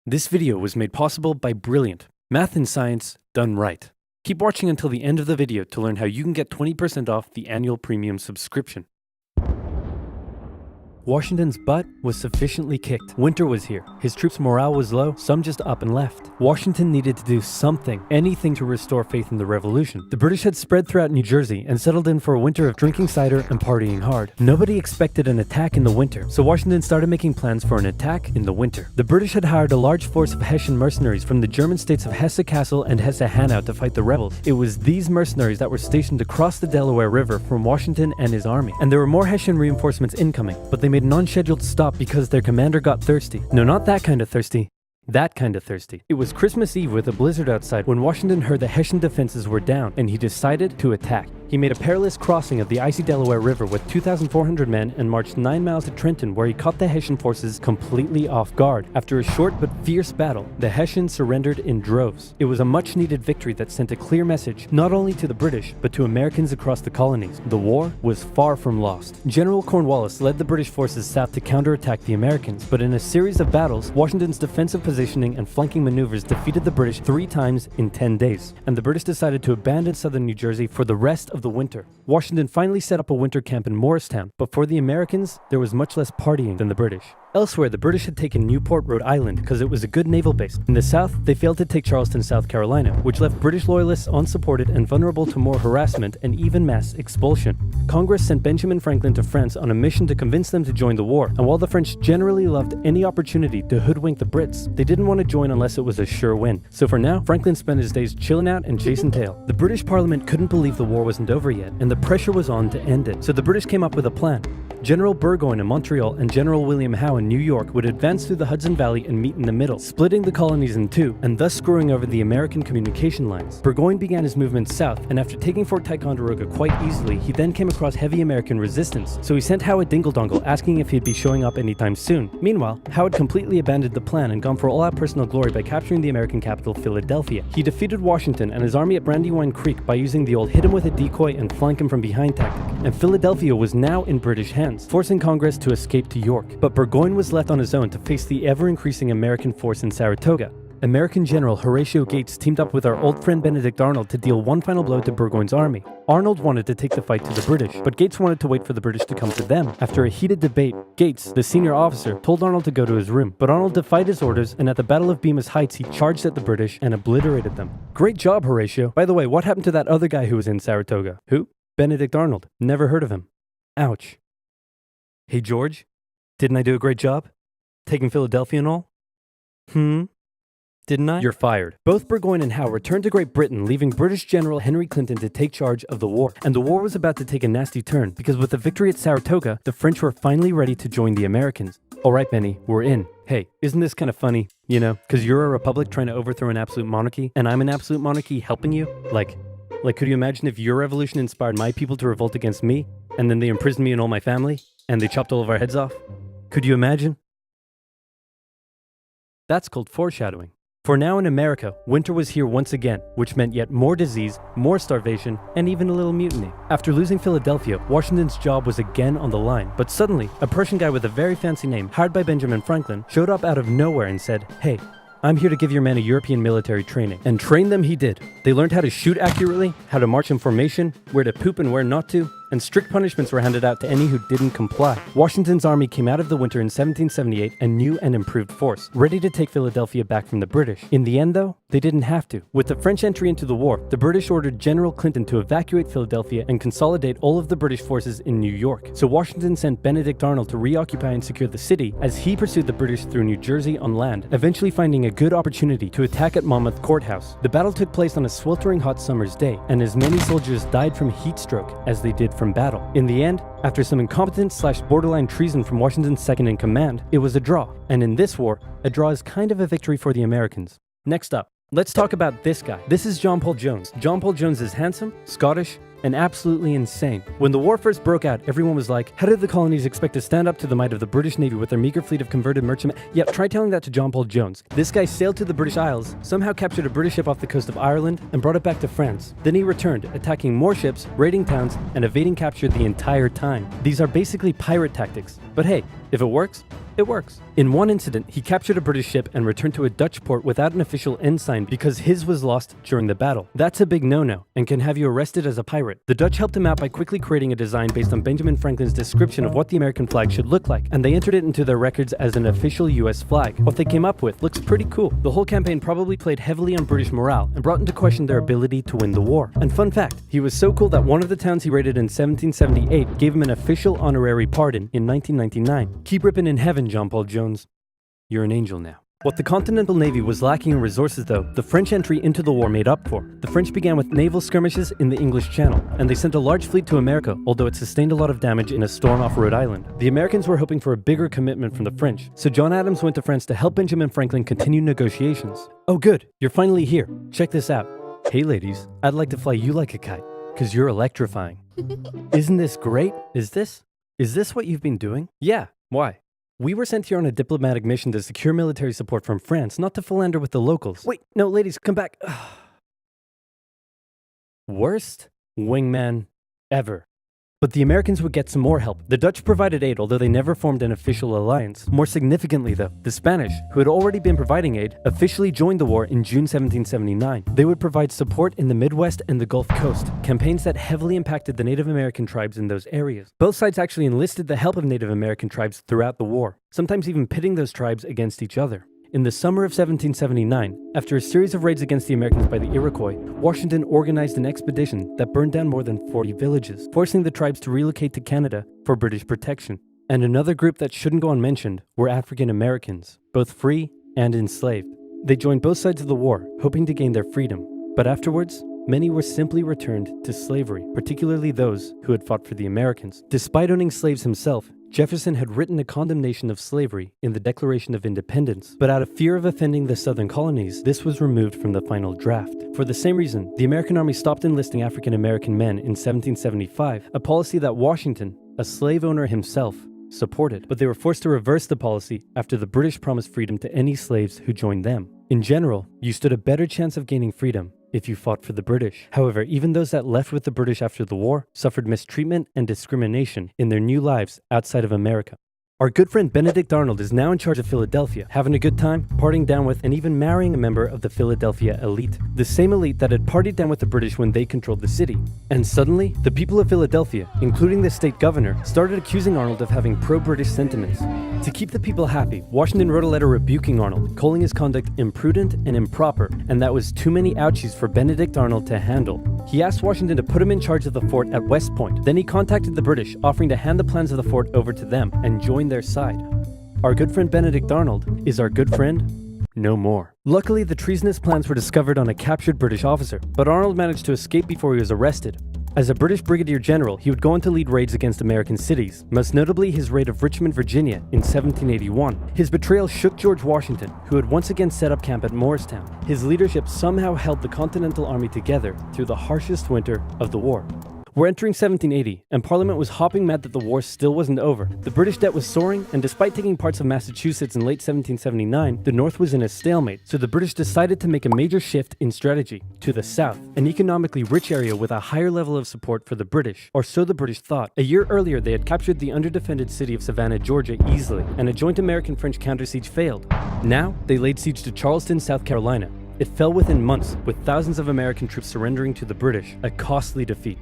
This video was made possible by Brilliant, math and science done right. Keep watching until the end of the video to learn how you can get 20% off the annual premium subscription. Washington's butt was sufficiently kicked. Winter was here. His troops' morale was low, some just up and left. Washington needed to do something, anything to restore faith in the revolution. The British had spread throughout New Jersey and settled in for a winter of drinking cider and partying hard. Nobody expected an attack in the winter, so Washington started making plans for an attack in the winter. The British had hired a large force of Hessian mercenaries from the German states of Hesse-Kassel and Hesse-Hanau to fight the rebels. It was these mercenaries that were stationed across the Delaware River from Washington and his army. And there were more Hessian reinforcements incoming, but they made an unscheduled stop because their commander got thirsty. No, not that kind of thirsty. That kind of thirsty. It was Christmas Eve with a blizzard outside when Washington heard the Hessian defenses were down and he decided to attack. He made a perilous crossing of the icy Delaware River with 2,400 men and marched 9 miles to Trenton, where he caught the Hessian forces completely off guard. After a short but fierce battle, the Hessians surrendered in droves. It was a much-needed victory that sent a clear message, not only to the British, but to Americans across the colonies. The war was far from lost. General Cornwallis led the British forces south to counterattack the Americans, but in a series of battles, Washington's defensive positioning and flanking maneuvers defeated the British 3 times in 10 days, and the British decided to abandon southern New Jersey for the rest of the winter. Washington finally set up a winter camp in Morristown, but for the Americans, there was much less partying than the British. Elsewhere, the British had taken Newport, Rhode Island, because it was a good naval base. In the south, they failed to take Charleston, South Carolina, which left British loyalists unsupported and vulnerable to more harassment and even mass expulsion. Congress sent Benjamin Franklin to France on a mission to convince them to join the war, and while the French generally loved any opportunity to hoodwink the Brits, they didn't want to join unless it was a sure win. So for now, Franklin spent his days chilling out and chasing tail. The British Parliament couldn't believe the war wasn't over yet, and the pressure was on to end it. So the British came up with a plan. General Burgoyne in Montreal and General William Howe in New York would advance through the Hudson Valley and meet in the middle, splitting the colonies in two, and thus screwing over the American communication lines. Burgoyne began his movement south, and after taking Fort Ticonderoga quite easily, he then came across heavy American resistance, so he sent Howe a dingle-dongle asking if he'd be showing up anytime soon. Meanwhile, Howe had completely abandoned the plan and gone for all-out personal glory by capturing the American capital, Philadelphia. He defeated Washington and his army at Brandywine Creek by using the old hit him with a decoy and flank him from behind tactic, and Philadelphia was now in British hands, forcing Congress to escape to York. But Burgoyne was left on his own to face the ever-increasing American force in Saratoga. American General Horatio Gates teamed up with our old friend Benedict Arnold to deal one final blow to Burgoyne's army. Arnold wanted to take the fight to the British, but Gates wanted to wait for the British to come to them. After a heated debate, Gates, the senior officer, told Arnold to go to his room, but Arnold defied his orders, and at the Battle of Bemis Heights he charged at the British and obliterated them. Great job, Horatio. By the way, what happened to that other guy who was in Saratoga? Who? Benedict Arnold. Never heard of him. Ouch. Hey George, didn't I do a great job? Taking Philadelphia and all? Didn't I? You're fired. Both Burgoyne and Howe returned to Great Britain, leaving British General Henry Clinton to take charge of the war. And the war was about to take a nasty turn, because with the victory at Saratoga, the French were finally ready to join the Americans. Alright Benny, we're in. Hey, isn't this kind of funny? You know, because you're a republic trying to overthrow an absolute monarchy, and I'm an absolute monarchy helping you? Like, could you imagine if your revolution inspired my people to revolt against me, and then they imprisoned me and all my family? And they chopped all of our heads off? Could you imagine? That's called foreshadowing. For now in America, winter was here once again, which meant yet more disease, more starvation, and even a little mutiny. After losing Philadelphia, Washington's job was again on the line, but suddenly, a Prussian guy with a very fancy name, hired by Benjamin Franklin, showed up out of nowhere and said, "Hey, I'm here to give your men a European military training." And train them he did. They learned how to shoot accurately, how to march in formation, where to poop and where not to, and strict punishments were handed out to any who didn't comply. Washington's army came out of the winter in 1778 a new and improved force, ready to take Philadelphia back from the British. In the end though, they didn't have to. With the French entry into the war, the British ordered General Clinton to evacuate Philadelphia and consolidate all of the British forces in New York. So Washington sent Benedict Arnold to reoccupy and secure the city as he pursued the British through New Jersey on land, eventually finding a good opportunity to attack at Monmouth Courthouse. The battle took place on a sweltering hot summer's day, and as many soldiers died from heat stroke as they did from battle. In the end, after some incompetence/borderline treason from Washington's second in command, it was a draw. And in this war, a draw is kind of a victory for the Americans. Next up, let's talk about this guy. This is John Paul Jones. John Paul Jones is handsome, Scottish, and absolutely insane. When the war first broke out, everyone was like, how did the colonies expect to stand up to the might of the British Navy with their meager fleet of converted merchantmen? Yep, try telling that to John Paul Jones. This guy sailed to the British Isles, somehow captured a British ship off the coast of Ireland, and brought it back to France. Then he returned, attacking more ships, raiding towns, and evading capture the entire time. These are basically pirate tactics. But hey, if it works, It works. In one incident, he captured a British ship and returned to a Dutch port without an official ensign because his was lost during the battle. That's a big no-no and can have you arrested as a pirate. The Dutch helped him out by quickly creating a design based on Benjamin Franklin's description of what the American flag should look like, and they entered it into their records as an official US flag. What they came up with looks pretty cool. The whole campaign probably played heavily on British morale and brought into question their ability to win the war. And fun fact, he was so cool that one of the towns he raided in 1778 gave him an official honorary pardon in 1999. Keep ripping in heaven, John Paul Jones. You're an angel now. What the Continental Navy was lacking in resources, though, the French entry into the war made up for. The French began with naval skirmishes in the English Channel, and they sent a large fleet to America, although it sustained a lot of damage in a storm off Rhode Island. The Americans were hoping for a bigger commitment from the French, so John Adams went to France to help Benjamin Franklin continue negotiations. Oh good, you're finally here. Check this out. Hey ladies, I'd like to fly you like a kite, cause you're electrifying. Isn't this great? Is this what you've been doing? Yeah, why? We were sent here on a diplomatic mission to secure military support from France, not to philander with the locals. Wait, no, ladies, come back. Worst wingman ever. But the Americans would get some more help. The Dutch provided aid, although they never formed an official alliance. More significantly though, the Spanish, who had already been providing aid, officially joined the war in June 1779. They would provide support in the Midwest and the Gulf Coast, campaigns that heavily impacted the Native American tribes in those areas. Both sides actually enlisted the help of Native American tribes throughout the war, sometimes even pitting those tribes against each other. In the summer of 1779, after a series of raids against the Americans by the Iroquois, Washington organized an expedition that burned down more than 40 villages, forcing the tribes to relocate to Canada for British protection. And another group that shouldn't go unmentioned were African Americans, both free and enslaved. They joined both sides of the war, hoping to gain their freedom. But afterwards, many were simply returned to slavery, particularly those who had fought for the Americans. Despite owning slaves himself, Jefferson had written a condemnation of slavery in the Declaration of Independence, but out of fear of offending the southern colonies, this was removed from the final draft. For the same reason, the American Army stopped enlisting African American men in 1775, a policy that Washington, a slave owner himself, supported. But they were forced to reverse the policy after the British promised freedom to any slaves who joined them. In general, you stood a better chance of gaining freedom if you fought for the British. However, even those that left with the British after the war suffered mistreatment and discrimination in their new lives outside of America. Our good friend Benedict Arnold is now in charge of Philadelphia, having a good time, partying down with and even marrying a member of the Philadelphia elite. The same elite that had partied down with the British when they controlled the city. And suddenly, the people of Philadelphia, including the state governor, started accusing Arnold of having pro-British sentiments. To keep the people happy, Washington wrote a letter rebuking Arnold, calling his conduct imprudent and improper, and that was too many ouchies for Benedict Arnold to handle. He asked Washington to put him in charge of the fort at West Point. Then he contacted the British, offering to hand the plans of the fort over to them and join their side. Our good friend Benedict Arnold is our good friend no more. Luckily, the treasonous plans were discovered on a captured British officer, but Arnold managed to escape before he was arrested. As a British brigadier general, he would go on to lead raids against American cities, most notably his raid of Richmond, Virginia in 1781. His betrayal shook George Washington, who had once again set up camp at Morristown. His leadership somehow held the Continental Army together through the harshest winter of the war. We're entering 1780, and Parliament was hopping mad that the war still wasn't over. The British debt was soaring, and despite taking parts of Massachusetts in late 1779, the North was in a stalemate, so the British decided to make a major shift in strategy to the south, an economically rich area with a higher level of support for the British, or so the British thought. A year earlier, they had captured the underdefended city of Savannah, Georgia easily, and a joint American-French counter-siege failed. Now, they laid siege to Charleston, South Carolina. It fell within months, with thousands of American troops surrendering to the British, a costly defeat.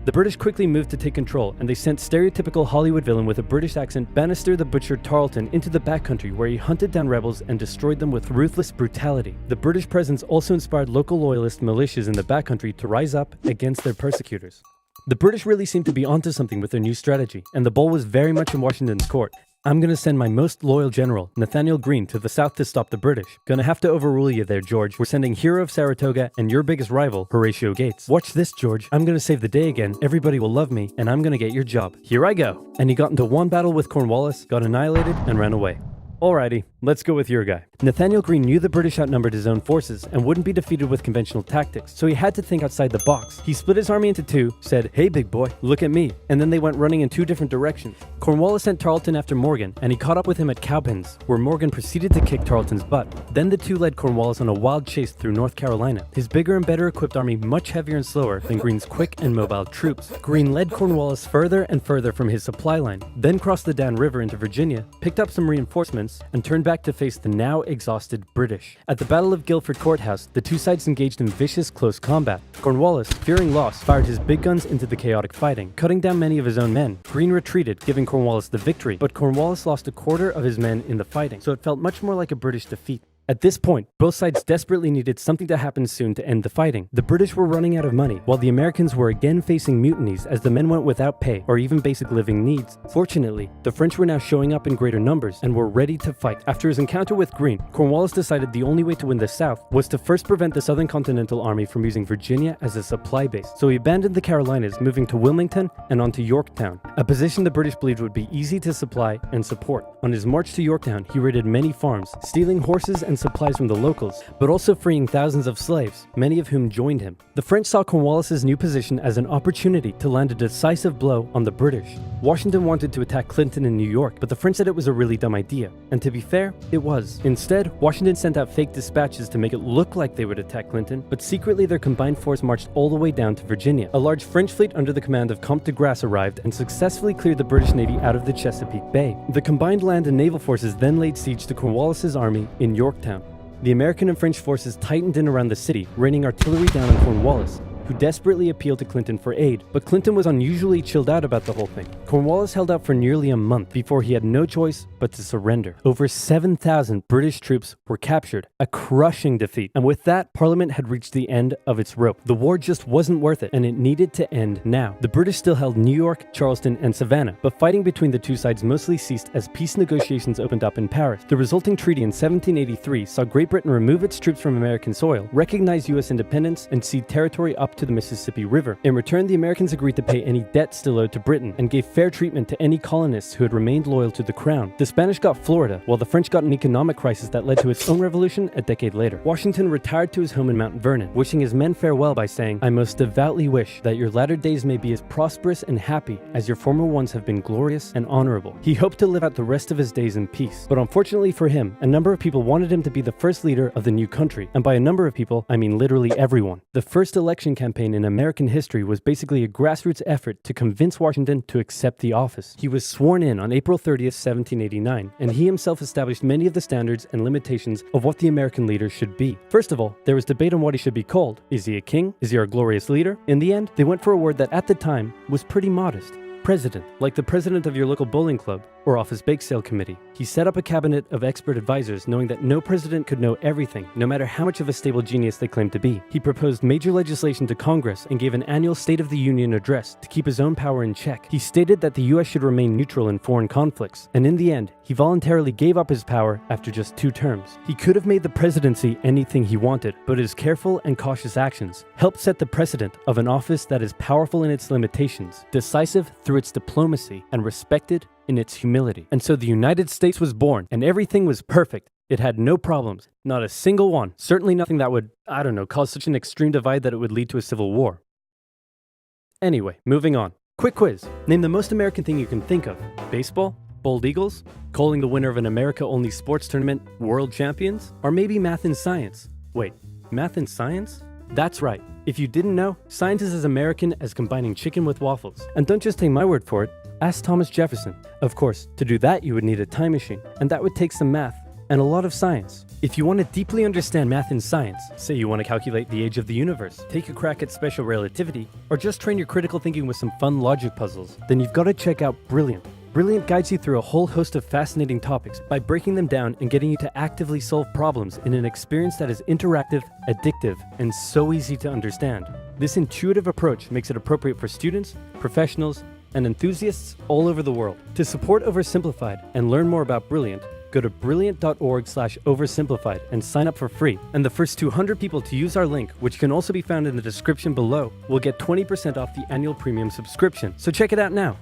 The British quickly moved to take control, and they sent stereotypical Hollywood villain with a British accent Bannister the Butcher Tarleton into the backcountry, where he hunted down rebels and destroyed them with ruthless brutality. The British presence also inspired local loyalist militias in the backcountry to rise up against their persecutors. The British really seemed to be onto something with their new strategy, and the ball was very much in Washington's court. I'm gonna send my most loyal general, Nathaniel Greene, to the south to stop the British. Gonna have to overrule you there, George. We're sending hero of Saratoga and your biggest rival, Horatio Gates. Watch this, George. I'm gonna save the day again, everybody will love me, and I'm gonna get your job. Here I go. And he got into one battle with Cornwallis, got annihilated, and ran away. Alrighty. Let's go with your guy. Nathaniel Greene knew the British outnumbered his own forces and wouldn't be defeated with conventional tactics, so he had to think outside the box. He split his army into two, said, "Hey big boy, look at me," and then they went running in two different directions. Cornwallis sent Tarleton after Morgan, and he caught up with him at Cowpens, where Morgan proceeded to kick Tarleton's butt. Then the two led Cornwallis on a wild chase through North Carolina, his bigger and better equipped army much heavier and slower than Greene's quick and mobile troops. Greene led Cornwallis further and further from his supply line, then crossed the Dan River into Virginia, picked up some reinforcements, and turned back to face the now exhausted British. At the Battle of Guilford Courthouse, the two sides engaged in vicious close combat. Cornwallis, fearing loss, fired his big guns into the chaotic fighting, cutting down many of his own men. Greene retreated, giving Cornwallis the victory, but Cornwallis lost a quarter of his men in the fighting, so it felt much more like a British defeat. At this point, both sides desperately needed something to happen soon to end the fighting. The British were running out of money, while the Americans were again facing mutinies as the men went without pay or even basic living needs. Fortunately, the French were now showing up in greater numbers and were ready to fight. After his encounter with Greene, Cornwallis decided the only way to win the South was to first prevent the Southern Continental Army from using Virginia as a supply base. So he abandoned the Carolinas, moving to Wilmington and on to Yorktown, a position the British believed would be easy to supply and support. On his march to Yorktown, he raided many farms, stealing horses and supplies from the locals, but also freeing thousands of slaves, many of whom joined him. The French saw Cornwallis's new position as an opportunity to land a decisive blow on the British. Washington wanted to attack Clinton in New York, but the French said it was a really dumb idea. And to be fair, it was. Instead, Washington sent out fake dispatches to make it look like they would attack Clinton, but secretly their combined force marched all the way down to Virginia. A large French fleet under the command of Comte de Grasse arrived and successfully cleared the British Navy out of the Chesapeake Bay. The combined land and naval forces then laid siege to Cornwallis's army in Yorktown. The American and French forces tightened in around the city, raining artillery down on Cornwallis, who desperately appealed to Clinton for aid, but Clinton was unusually chilled out about the whole thing. Cornwallis held out for nearly a month before he had no choice but to surrender. Over 7,000 British troops were captured, a crushing defeat, and with that, Parliament had reached the end of its rope. The war just wasn't worth it, and it needed to end now. The British still held New York, Charleston, and Savannah, but fighting between the two sides mostly ceased as peace negotiations opened up in Paris. The resulting treaty in 1783 saw Great Britain remove its troops from American soil, recognize U.S. independence, and cede territory up to the Mississippi River. In return, the Americans agreed to pay any debt still owed to Britain and gave fair treatment to any colonists who had remained loyal to the crown. The Spanish got Florida, while the French got an economic crisis that led to its own revolution a decade later. Washington retired to his home in Mount Vernon, wishing his men farewell by saying, "I most devoutly wish that your latter days may be as prosperous and happy as your former ones have been glorious and honorable." He hoped to live out the rest of his days in peace, but unfortunately for him, a number of people wanted him to be the first leader of the new country, and by a number of people, I mean literally everyone. The first election campaign in American history was basically a grassroots effort to convince Washington to accept the office. He was sworn in on April 30th, 1789, and he himself established many of the standards and limitations of what the American leader should be. First of all, there was debate on what he should be called. Is he a king? Is he our glorious leader? In the end, they went for a word that at the time was pretty modest. President, like the president of your local bowling club or office bake sale committee. He set up a cabinet of expert advisors, knowing that no president could know everything, no matter how much of a stable genius they claimed to be. He proposed major legislation to Congress and gave an annual State of the Union address to keep his own power in check. He stated that the US should remain neutral in foreign conflicts, and in the end, he voluntarily gave up his power after just 2 terms. He could have made the presidency anything he wanted, but his careful and cautious actions helped set the precedent of an office that is powerful in its limitations, decisive through its diplomacy, and respected in its humility. And so the United States was born, and everything was perfect. It had no problems, not a single one. Certainly nothing that would, cause such an extreme divide that it would lead to a civil war. Anyway, moving on. Quick quiz. Name the most American thing you can think of. Baseball? Bald Eagles? Calling the winner of an America-only sports tournament world champions? Or maybe math and science? Wait, math and science? That's right. If you didn't know, science is as American as combining chicken with waffles. And don't just take my word for it, ask Thomas Jefferson. Of course, to do that you would need a time machine, and that would take some math and a lot of science. If you want to deeply understand math and science, say you want to calculate the age of the universe, take a crack at special relativity, or just train your critical thinking with some fun logic puzzles, then you've got to check out Brilliant. Brilliant guides you through a whole host of fascinating topics by breaking them down and getting you to actively solve problems in an experience that is interactive, addictive, and so easy to understand. This intuitive approach makes it appropriate for students, professionals, and enthusiasts all over the world. To support Oversimplified and learn more about Brilliant, go to brilliant.org/oversimplified and sign up for free. And the first 200 people to use our link, which can also be found in the description below, will get 20% off the annual premium subscription. So check it out now.